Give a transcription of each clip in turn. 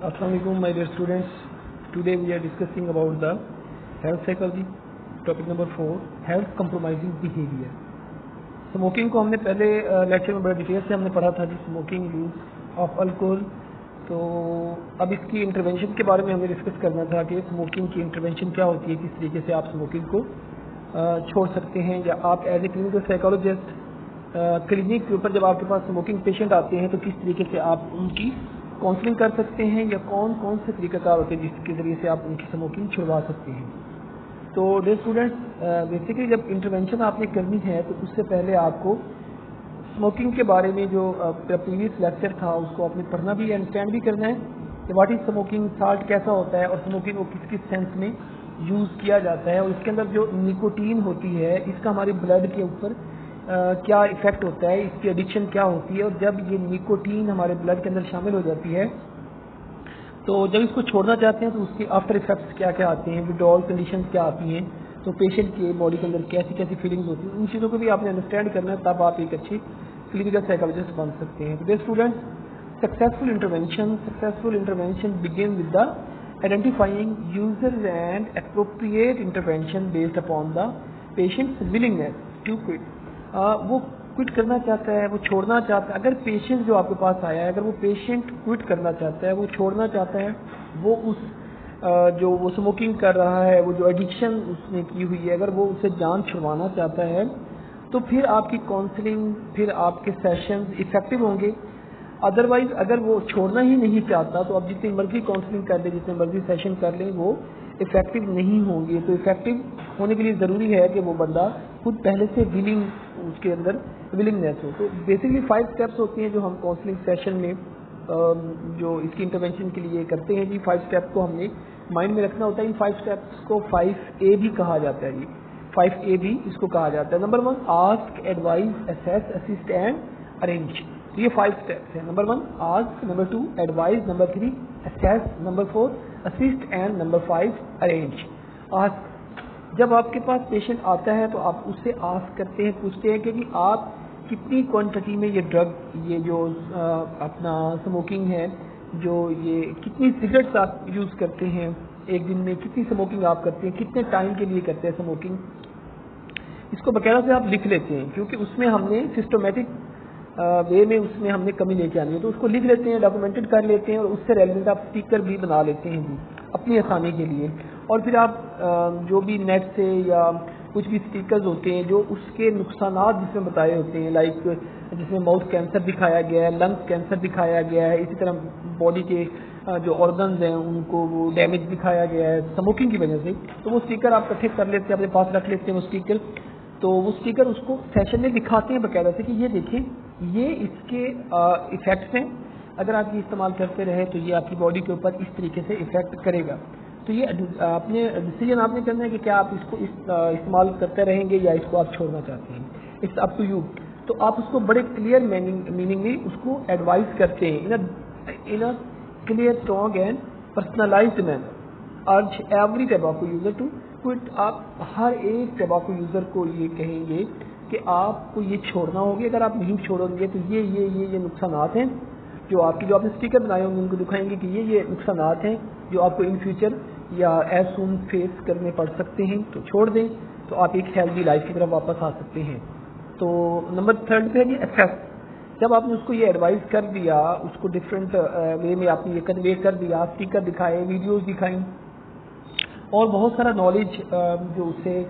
Assalamualaikum my dear students. Today we are discussing about the health psychology. Topic number 4 health compromising behavior. Smoking को हमने पहले lecture में बड़े detail से हमने पढ़ा था जी, स्मोकिंग यूज ऑफ अल्कोहल. तो अब इसकी इंटरवेंशन के बारे में हमें डिस्कस करना था कि स्मोकिंग की इंटरवेंशन क्या होती है, किस तरीके से आप स्मोकिंग को छोड़ सकते हैं, या आप as a clinical psychologist clinic के ऊपर जब आपके पास स्मोकिंग पेशेंट आते हैं तो किस तरीके से आप उनकी काउंसलिंग कर सकते हैं, या कौन कौन से तरीक़ाकार होते हैं जिसके ज़रिए से आप उनकी स्मोकिंग छुड़वा सकते हैं. तो डियर स्टूडेंट्स, बेसिकली जब इंटरवेंशन आपने करनी है तो उससे पहले आपको स्मोकिंग के बारे में जो प्रीवियस लेक्चर था उसको आपने पढ़ना भी, अंडरस्टैंड भी करना है कि व्हाट इज़ स्मोकिंग, साल्ट कैसा होता है और स्मोकिंग को किस किस सेंस में यूज़ किया जाता है, और इसके अंदर जो निकोटीन होती है इसका हमारे ब्लड के ऊपर क्या इफ़ेक्ट होता है, इसकी एडिक्शन क्या होती है, और जब ये निकोटीन हमारे ब्लड के अंदर शामिल हो जाती है तो जब इसको छोड़ना चाहते हैं तो उसके आफ्टर इफेक्ट्स क्या क्या आते हैं, विड्रॉल कंडीशंस क्या आती हैं, तो पेशेंट के बॉडी के अंदर कैसी कैसी फीलिंग्स होती हैं, उन चीज़ों को भी आपने अंडरस्टैंड करना है, तब आप एक अच्छे क्लिनिकल साइकोलॉजिस्ट बन सकते हैं. तो students, successful intervention begin with the identifying users and appropriate intervention based upon the patients willingness to quit. वो क्विट करना चाहता है, वो छोड़ना चाहता है. अगर पेशेंट जो आपके पास आया है, अगर वो पेशेंट क्विट करना चाहता है, वो छोड़ना चाहता है, वो उस जो वो स्मोकिंग कर रहा है, वो जो एडिक्शन उसने की हुई है, अगर वो उसे जान छुड़वाना चाहता है तो फिर आपकी काउंसलिंग, फिर आपके सेशंस इफेक्टिव होंगे. अदरवाइज अगर वो छोड़ना ही नहीं चाहता तो आप जितनी मर्जी काउंसलिंग कर लें, जितने मर्जी सेशन कर लें, वो इफेक्टिव नहीं होंगे. तो इफेक्टिव होने के लिए ज़रूरी है कि वो बंदा खुद पहले से विलिंग, उसके अंदर विलिंगनेस हो. तो बेसिकली 5 स्टेप्स होती हैं जो हम काउंसलिंग सेशन में जो इसकी इंटरवेंशन के लिए करते हैं जी. 5 स्टेप्स को हमने माइंड में रखना होता है. इन 5 स्टेप्स को 5A भी कहा जाता है जी, 5A भी इसको कहा जाता है. Number 1 ask, advise, assess, assist and arrange. तो ये 5 स्टेप्स हैं. Number 1 ask, number 2 advise, number 3 assess, number 4 assist and number 5 arrange. Ask, जब आपके पास पेशेंट आता है तो आप उससे आस्क करते हैं, पूछते हैं कि आप कितनी क्वांटिटी में ये ड्रग, ये जो अपना स्मोकिंग है, जो ये कितनी सिगरेट्स आप यूज़ करते हैं एक दिन में, कितनी स्मोकिंग आप करते हैं, कितने टाइम के लिए करते हैं स्मोकिंग. इसको बकायदा से आप लिख लेते हैं, क्योंकि उसमें हमने सिस्टमेटिक वे में उसमें हमने कमी लेके आनी है. तो उसको लिख लेते हैं, डॉक्यूमेंटेड कर लेते हैं, और उससे रेलिवेंट आप स्पीकर भी बना लेते हैं जी अपनी आसानी के लिए. और फिर आप जो भी नेट से या कुछ भी स्पीकर्स होते हैं जो उसके नुकसानात जिसमें बताए होते हैं, लाइक जिसमें माउथ कैंसर दिखाया गया है, लंग्स कैंसर दिखाया गया है, इसी तरह बॉडी के जो ऑर्गन्स हैं उनको वो डैमेज दिखाया गया है स्मोकिंग की वजह से, तो वो स्पीकर आप इकट्ठे कर लेते हैं, अपने पास रख लेते हैं वो स्पीकर. तो वो स्पीकर उसको सेशन में दिखाते हैं बकायदा से कि ये देखिए, ये इसके इफ़ेक्ट्स हैं, अगर आप ये इस्तेमाल करते रहे तो ये आपकी बॉडी के ऊपर इस तरीके से इफ़ेक्ट करेगा. तो ये अपने डिसीजन आपने करना है कि क्या आप इसको इस्तेमाल करते रहेंगे या इसको आप छोड़ना चाहते हैं. It's up to you. तो आप उसको बड़े क्लियर मीनिंग में उसको एडवाइस करते हैं in a clear, strong and personalised manner. Urge every tobacco user to quit. आप हर एक टबैको यूज़र को ये कहेंगे कि आपको ये छोड़ना होगा. अगर आप नहीं छोड़ोगे तो ये नुकसानात हैं जो आपने स्टिकर बनाए होंगे, उनको दिखाएंगे कि ये नुकसानात हैं जो आपको इन फ्यूचर या एज सुन फेस करने पड़ सकते हैं. तो छोड़ दें तो आप एक हेल्दी लाइफ की तरफ वापस आ सकते हैं. तो नंबर 3 पे है जी असेस. जब आपने उसको ये एडवाइस कर दिया, उसको डिफरेंट वे में आपने ये कन्वे कर दिया, स्टिकर दिखाए, वीडियोस दिखाई, और बहुत सारा नॉलेज जो उससे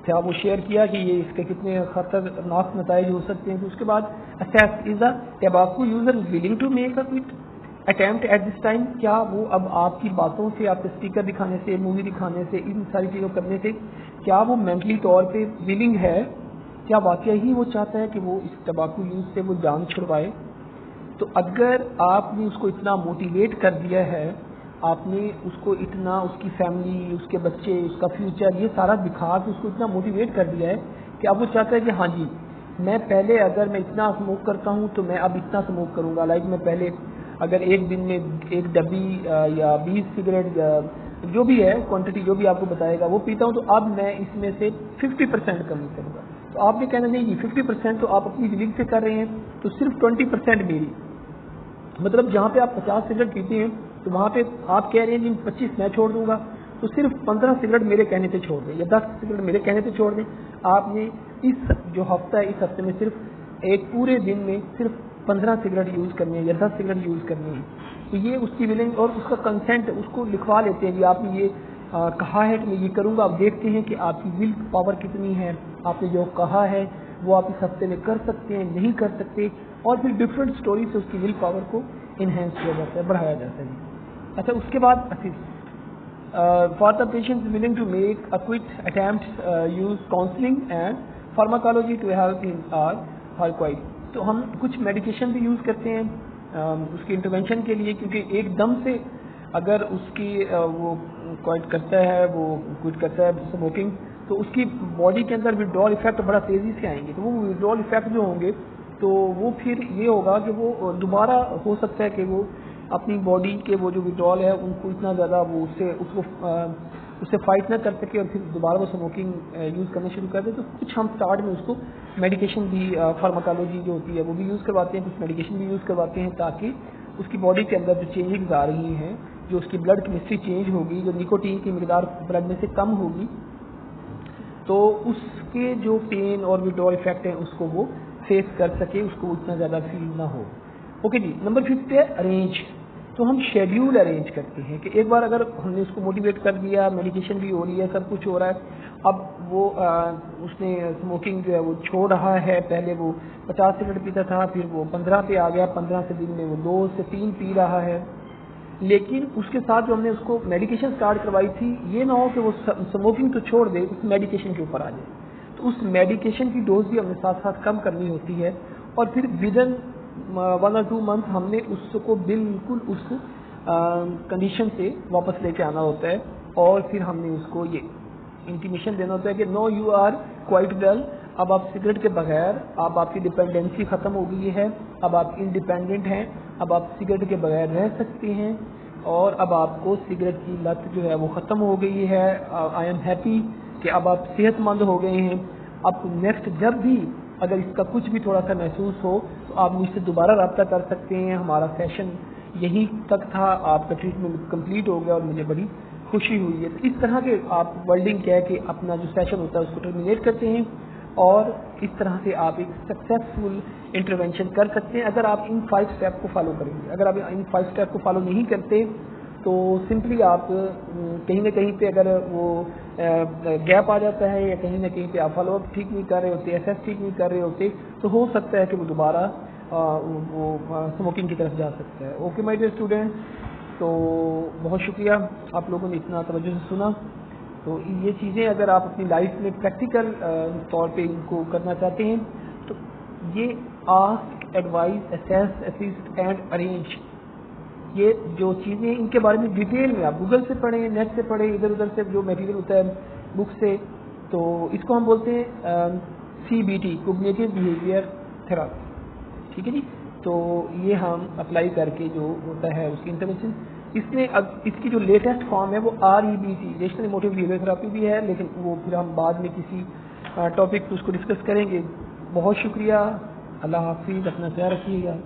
था वो शेयर किया कि ये इसके कितने खतरनाक नताइज हो सकते हैं. तो उसके बाद assess, is the tobacco user willing to make a quit attempt at this time. क्या वो अब आपकी बातों से, आपके स्टिकर दिखाने से, मूवी दिखाने से, इन सारी चीज़ों करने से, क्या वो मेंटली तौर पे विलिंग है, क्या वाकई ही वो चाहता है कि वो इस टबैको यूज से वो जान छुड़वाए. तो अगर आपने उसको इतना मोटिवेट कर दिया है, आपने उसको इतना, उसकी फैमिली, उसके बच्चे, उसका फ्यूचर, ये सारा दिखा के उसको इतना मोटिवेट कर दिया है कि अब वो चाहता है कि हाँ जी, मैं पहले अगर मैं इतना स्मोक करता हूँ तो मैं अब इतना स्मोक करूँगा. लाइक मैं पहले अगर एक दिन में 1 डब्बी या 20 सिगरेट या जो भी है क्वांटिटी जो भी आपको बताएगा वो पीता हूँ, तो अब मैं इसमें से 50% कमी करूँगा. तो आपने कहना नहीं जी, 50% तो आप अपनी विलिंग से कर रहे हैं, तो सिर्फ 20% मेरी. मतलब जहाँ पे आप 50 सिगरेट पीते हैं تو وہاں پہ آپ کہہ رہے ہیں جی 25 میں چھوڑ دوں گا، تو صرف 15 سگریٹ میرے کہنے پہ چھوڑ دیں یا 10 سگریٹ میرے کہنے پہ چھوڑ دیں. آپ نے اس جو ہفتہ ہے اس ہفتے میں صرف ایک پورے دن میں صرف 15 سگریٹ یوز کرنی ہے یا 10 سگریٹ یوز کرنی ہے. تو یہ اس کی ولنگ اور اس کا کنسینٹ اس کو لکھوا لیتے ہیں. جی آپ نے یہ کہا ہے کہ میں یہ کروں گا. آپ دیکھتے ہیں کہ آپ کی ول پاور کتنی ہے. آپ نے جو کہا ہے وہ آپ اس ہفتے میں کر سکتے ہیں نہیں کر سکتے، اور پھر ڈفرینٹ اسٹوری سے اس کی ول پاور کو انہینس کیا جاتا ہے، بڑھایا جاتا ہے. اچھا اس کے بعد for the patient willing to make a quick attempt use counselling and pharmacology to help in our ہارکوائڈ. تو ہم کچھ میڈیکیشن بھی یوز کرتے ہیں اس کی انٹرونشن کے لیے، کیونکہ ایک دم سے اگر اس کی وہ کوائٹ کرتا ہے، وہ کوئٹ کرتا ہے اسموکنگ، تو اس کی باڈی کے اندر وڈرول ایفیکٹ بڑا تیزی سے آئیں گے. تو وہ وڈرول ایفیکٹ جو ہوں گے تو وہ پھر یہ ہوگا کہ وہ دوبارہ ہو سکتا ہے کہ وہ اپنی باڈی کے وہ جو وڈرول ہے ان کو اتنا زیادہ وہ اس سے فائٹ نہ کر سکے اور پھر دوبارہ وہ اسموکنگ یوز کرنا شروع کر دے. تو کچھ ہم اسٹارٹ میں اس کو میڈیکیشن بھی فارماکالوجی جو ہوتی ہے وہ بھی یوز کرواتے ہیں، کچھ میڈیکیشن بھی یوز کرواتے ہیں تاکہ اس کی باڈی کے اندر جو چینجنگز آ رہی ہیں، جو اس کی بلڈ کیمسٹری چینج ہوگی، جو نکوٹین کی مقدار بلڈ میں سے کم ہوگی، تو اس کے جو پین اور وڈرول ایفیکٹ ہیں اس کو وہ فیس کر سکے، اس کو اتنا زیادہ فیل نہ ہو. اوکے جی. نمبر 5 ہے ارینج. تو ہم شیڈیول ارینج کرتے ہیں کہ ایک بار اگر ہم نے اس کو موٹیویٹ کر دیا، میڈیکیشن بھی ہو رہی ہے، سب کچھ ہو رہا ہے، اب وہ اس نے اسموکنگ جو ہے وہ چھوڑ رہا ہے. پہلے وہ 50 سگریٹ پیتا تھا، پھر وہ 15 پہ آ گیا، 15 سے دن میں وہ 2 سے 3 پی رہا ہے. لیکن اس کے ساتھ جو ہم نے اس کو میڈیکیشن سٹارٹ کروائی تھی، یہ نہ ہو کہ وہ اسموکنگ تو چھوڑ دے، اس میڈیکیشن کے اوپر آ جائے. تو اس میڈیکیشن کی ڈوز بھی ہم نے ساتھ ساتھ کم کرنی ہوتی ہے، اور پھر ودن 1 or 2 months ہم نے اس کو بالکل اس کنڈیشن سے واپس لے کے آنا ہوتا ہے، اور پھر ہم نے اس کو یہ انٹیمیشن دینا ہوتا ہے کہ نو یو آر کوائٹ ویل. اب آپ سگریٹ کے بغیر، اب آپ کی ڈپینڈنسی ختم ہو گئی ہے، اب آپ انڈیپینڈنٹ ہیں، اب آپ سگریٹ کے بغیر رہ سکتے ہیں، اور اب آپ کو سگریٹ کی لت جو ہے وہ ختم ہو گئی ہے. آئی ایم ہیپی کہ اب آپ صحت مند ہو گئے ہیں. اب نیکسٹ جب بھی اگر اس کا کچھ بھی تھوڑا سا محسوس ہو تو آپ مجھ سے دوبارہ رابطہ کر سکتے ہیں. ہمارا سیشن یہی تک تھا، آپ کا ٹریٹمنٹ کمپلیٹ ہو گیا اور مجھے بڑی خوشی ہوئی ہے. تو اس طرح کے آپ ورڈنگ کہہ کے اپنا جو سیشن ہوتا ہے اس کو ٹرمینیٹ کرتے ہیں، اور اس طرح سے آپ ایک سکسیسفل انٹرونشن کر سکتے ہیں اگر آپ ان 5 اسٹیپ کو فالو کریں گے. اگر آپ ان 5 اسٹیپ کو فالو نہیں کرتے تو سمپلی آپ کہیں نہ کہیں پہ اگر وہ گیپ آ جاتا ہے، یا کہیں نہ کہیں پہ آپ فالو اپ ٹھیک نہیں کر رہے ہوتے، ایسیس ٹھیک نہیں کر رہے ہوتے، تو ہو سکتا ہے کہ وہ دوبارہ وہ اسموکنگ کی طرف جا سکتا ہے. اوکے مائی ڈیئر اسٹوڈنٹ، تو بہت شکریہ آپ لوگوں نے اتنا توجہ سے سنا. تو یہ چیزیں اگر آپ اپنی لائف میں پریکٹیکل طور پہ ان کو کرنا چاہتے ہیں تو یہ ask, advise, assess, assist and arrange, یہ جو چیزیں ان کے بارے میں ڈیٹیل میں آپ گوگل سے پڑھیں، نیٹ سے پڑھیں، ادھر ادھر سے جو میٹیریل ہوتا ہے بک سے. تو اس کو ہم بولتے ہیں CBT، کوگنیٹو بیہیویئر تھراپی. ٹھیک ہے جی. تو یہ ہم اپلائی کر کے جو ہوتا ہے اس کی انٹرونشن، اس میں اب اس کی جو لیٹسٹ فارم ہے وہ REBT، relational emotive behaviour therapy بھی ہے، لیکن وہ پھر ہم بعد میں کسی ٹاپک پہ اس کو ڈسکس کریں گے. بہت شکریہ. اللہ حافظ. اپنا خیال رکھیے گا.